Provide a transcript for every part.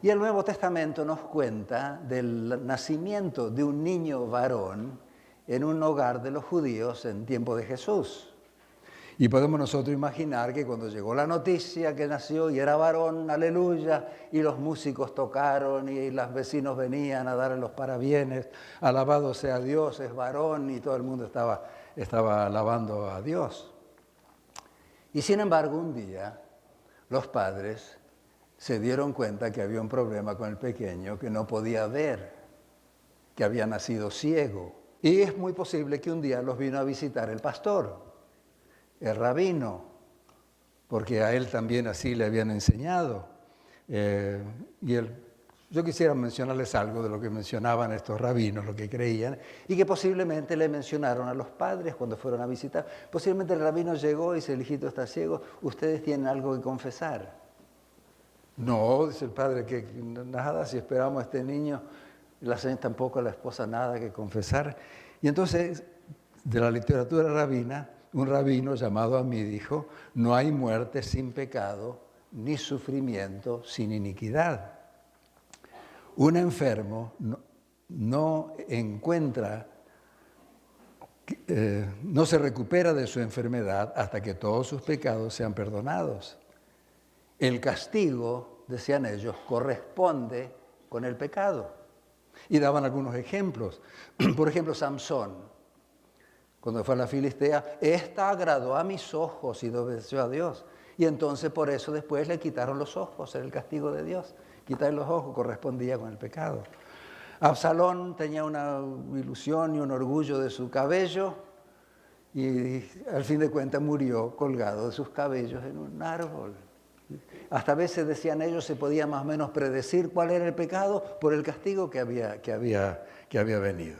Y el Nuevo Testamento nos cuenta del nacimiento de un niño varón en un hogar de los judíos en tiempo de Jesús. Y podemos nosotros imaginar que cuando llegó la noticia que nació y era varón, aleluya, y los músicos tocaron y los vecinos venían a darle los parabienes, alabado sea Dios, es varón, y todo el mundo estaba alabando a Dios. Y sin embargo, un día, los padres se dieron cuenta que había un problema con el pequeño, que no podía ver, que había nacido ciego. Y es muy posible que un día los vino a visitar el pastor, el rabino, porque a él también así le habían enseñado. Yo quisiera mencionarles algo de lo que mencionaban estos rabinos, lo que creían, y que posiblemente le mencionaron a los padres cuando fueron a visitar. Posiblemente el rabino llegó y dice, el hijito está ciego, ustedes tienen algo que confesar. No, dice el padre, que nada, si esperamos a este niño, la señora tampoco, la esposa, nada que confesar. Y entonces, de la literatura rabina, un rabino llamado Amí dijo, no hay muerte sin pecado, ni sufrimiento sin iniquidad. Un enfermo no se recupera de su enfermedad hasta que todos sus pecados sean perdonados. El castigo, decían ellos, corresponde con el pecado. Y daban algunos ejemplos. Por ejemplo, Samsón, cuando fue a la Filistea, esta agradó a mis ojos y obedeció a Dios. Y entonces por eso después le quitaron los ojos, era el castigo de Dios. Quitarle los ojos correspondía con el pecado. Absalón tenía una ilusión y un orgullo de su cabello y al fin de cuentas murió colgado de sus cabellos en un árbol. Hasta a veces decían ellos se podía más o menos predecir cuál era el pecado por el castigo que había venido.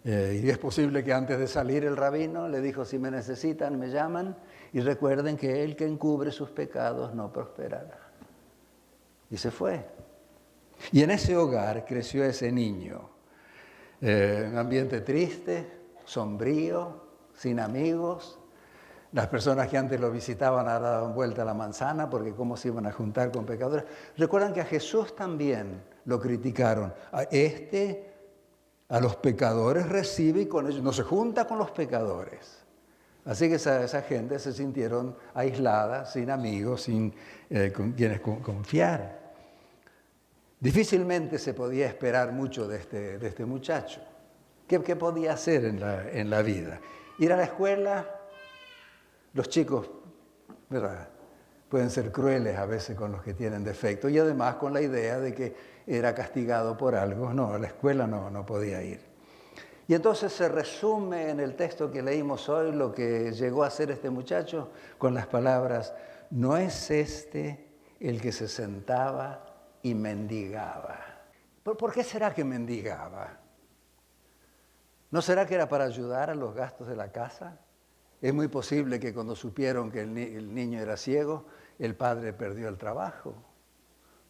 Y es posible que antes de salir el rabino le dijo, si me necesitan, me llaman, y recuerden que el que encubre sus pecados no prosperará. Y se fue. Y en ese hogar creció ese niño, un ambiente triste, sombrío, sin amigos. Las personas que antes lo visitaban ahora daban vuelta a la manzana porque cómo se iban a juntar con pecadores. Recuerdan que a Jesús también lo criticaron. A los pecadores recibe y con ellos no se junta con los pecadores. Así que esa gente se sintieron aislada, sin amigos, sin con quienes confiar. Difícilmente se podía esperar mucho de este muchacho. ¿Qué podía hacer en la vida? Ir a la escuela. Los chicos, ¿verdad?, pueden ser crueles a veces con los que tienen defectos y además con la idea de que era castigado por algo. No, a la escuela no podía ir. Y entonces se resume en el texto que leímos hoy lo que llegó a hacer este muchacho con las palabras, ¿no es este el que se sentaba y mendigaba? ¿Por qué será que mendigaba? ¿No será que era para ayudar a los gastos de la casa? Es muy posible que cuando supieron que el niño era ciego, el padre perdió el trabajo,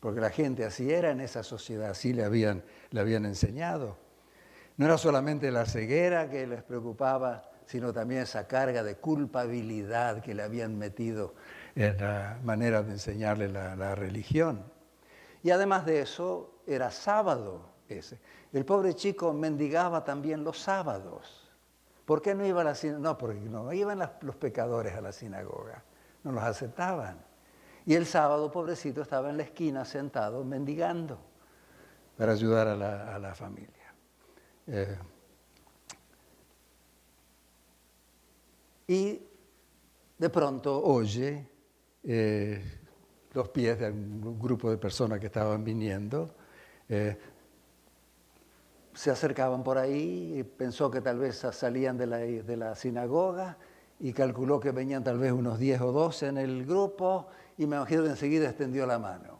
porque la gente así era en esa sociedad, así le habían enseñado. No era solamente la ceguera que les preocupaba, sino también esa carga de culpabilidad que le habían metido en la manera de enseñarle la religión. Y además de eso, era sábado ese. El pobre chico mendigaba también los sábados. ¿Por qué no iba a la sinagoga? No, porque no iban los pecadores a la sinagoga, no los aceptaban. Y el sábado, pobrecito, estaba en la esquina sentado mendigando para ayudar a la familia. Y de pronto oye los pies de un grupo de personas que estaban viniendo. Se acercaban por ahí y pensó que tal vez salían de la sinagoga y calculó que venían tal vez unos 10 o 12 en el grupo y me imagino que enseguida extendió la mano.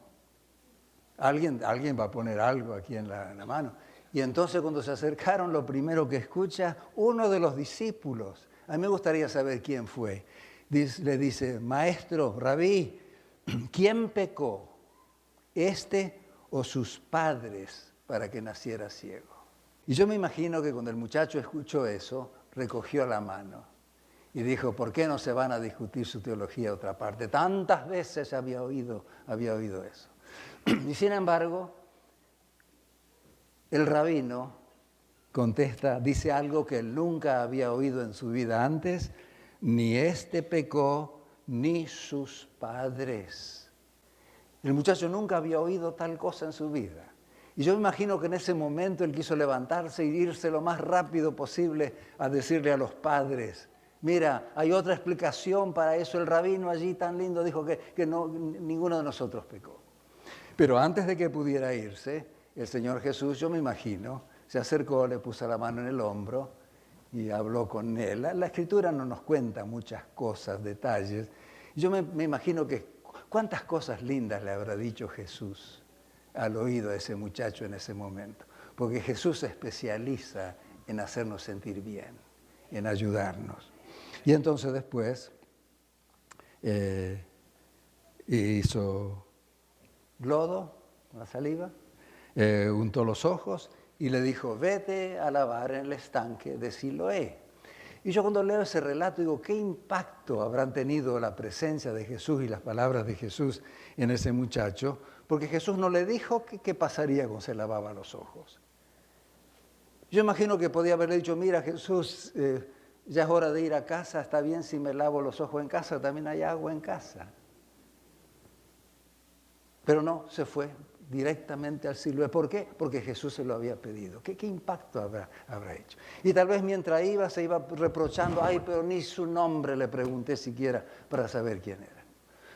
Alguien va a poner algo aquí en la mano. Y entonces cuando se acercaron, lo primero que escucha, uno de los discípulos, a mí me gustaría saber quién fue, le dice, maestro, rabí, ¿quién pecó? ¿Este o sus padres para que naciera ciego? Y yo me imagino que cuando el muchacho escuchó eso, recogió la mano y dijo, ¿por qué no se van a discutir su teología a otra parte? Tantas veces había oído eso. Y sin embargo, el rabino contesta, dice algo que él nunca había oído en su vida antes: ni este pecó, ni sus padres. El muchacho nunca había oído tal cosa en su vida. Y yo me imagino que en ese momento él quiso levantarse e irse lo más rápido posible a decirle a los padres: mira, hay otra explicación para eso. El rabino allí tan lindo dijo que no, ninguno de nosotros pecó. Pero antes de que pudiera irse, el Señor Jesús, yo me imagino, se acercó, le puso la mano en el hombro y habló con él. La Escritura no nos cuenta muchas cosas, detalles. Yo me imagino que cuántas cosas lindas le habrá dicho Jesús al oído a ese muchacho en ese momento. Porque Jesús se especializa en hacernos sentir bien, en ayudarnos. Y entonces después hizo lodo, la saliva, untó los ojos y le dijo: vete a lavar en el estanque de Siloé. Y yo cuando leo ese relato digo: ¿qué impacto habrán tenido la presencia de Jesús y las palabras de Jesús en ese muchacho? Porque Jesús no le dijo qué pasaría cuando se lavaba los ojos. Yo imagino que podía haberle dicho: mira, Jesús, ya es hora de ir a casa, está bien si me lavo los ojos en casa, también hay agua en casa. Pero no, se fue directamente al Siloé. ¿Por qué? Porque Jesús se lo había pedido. ¿Qué impacto habrá hecho? Y tal vez mientras iba, se iba reprochando: ay, pero ni su nombre le pregunté siquiera para saber quién era.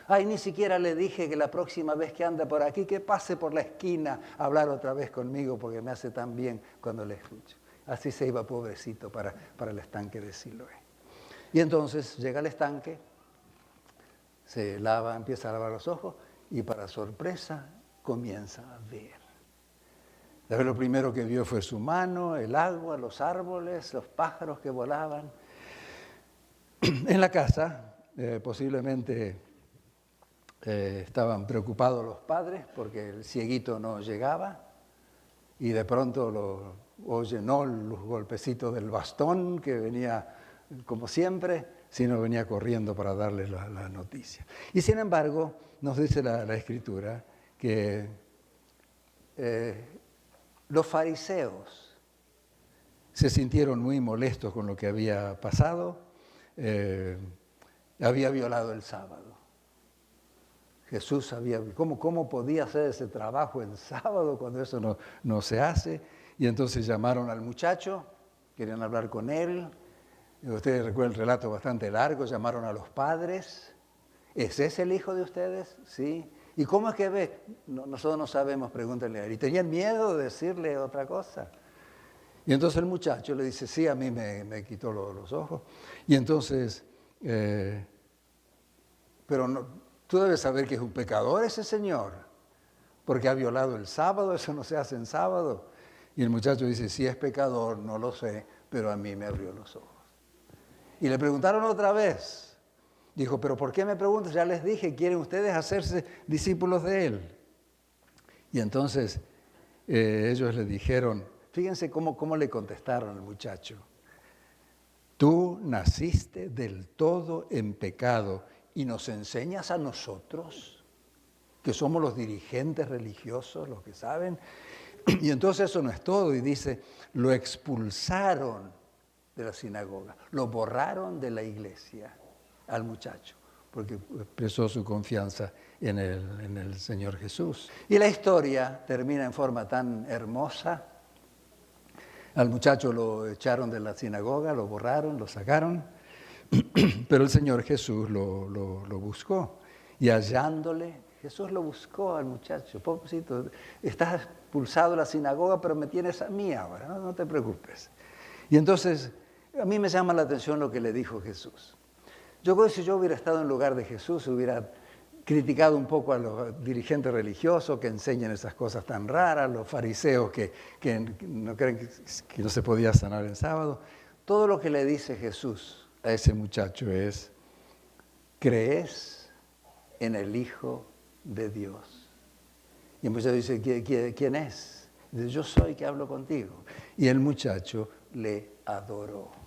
Ay, ni siquiera le dije que la próxima vez que anda por aquí, que pase por la esquina a hablar otra vez conmigo, porque me hace tan bien cuando le escucho. Así se iba pobrecito para el estanque de Siloé. Y entonces llega al estanque, se lava, empieza a lavar los ojos, y para sorpresa comienza a ver. Lo primero que vio fue su mano, el agua, los árboles, los pájaros que volaban. En la casa, posiblemente estaban preocupados los padres porque el cieguito no llegaba, y de pronto oye, no los golpecitos del bastón que venía como siempre, sino venía corriendo para darles la noticia. Y sin embargo, nos dice la Escritura que los fariseos se sintieron muy molestos con lo que había pasado. Había violado el sábado. Jesús ¿cómo podía hacer ese trabajo en sábado cuando eso no se hace? Y entonces llamaron al muchacho, querían hablar con él. Ustedes recuerdan el relato bastante largo, llamaron a los padres. ¿Es ese el hijo de ustedes? Sí. ¿Y cómo es que ve? Nosotros no sabemos, pregúntenle a él. ¿Y tenían miedo de decirle otra cosa? Y entonces el muchacho le dice: sí, a mí me quitó los ojos. Y entonces, pero no, tú debes saber que es un pecador ese señor, porque ha violado el sábado, eso no se hace en sábado. Y el muchacho dice: sí, es pecador, no lo sé, pero a mí me abrió los ojos. Y le preguntaron otra vez. Dijo: pero ¿por qué me preguntas? Ya les dije, quieren ustedes hacerse discípulos de él. Y entonces ellos le dijeron, fíjense cómo le contestaron al muchacho: tú naciste del todo en pecado y nos enseñas a nosotros, que somos los dirigentes religiosos, los que saben. Y entonces eso no es todo. Y dice, lo expulsaron de la sinagoga, lo borraron de la iglesia al muchacho, porque expresó su confianza en el Señor Jesús. Y la historia termina en forma tan hermosa. Al muchacho lo echaron de la sinagoga, lo borraron, lo sacaron, pero el Señor Jesús lo buscó. Y hallándole, Jesús lo buscó al muchacho. Pobrecito, estás expulsado de la sinagoga, pero me tienes a mí ahora, no te preocupes. Y entonces, a mí me llama la atención lo que le dijo Jesús. Yo creo que si yo hubiera estado en lugar de Jesús, hubiera criticado un poco a los dirigentes religiosos que enseñan esas cosas tan raras, los fariseos que no creen que no se podía sanar el sábado. Todo lo que le dice Jesús a ese muchacho es: ¿crees en el Hijo de Dios? Y el muchacho dice: ¿Quién es? Dice: yo soy que hablo contigo. Y el muchacho le adoró.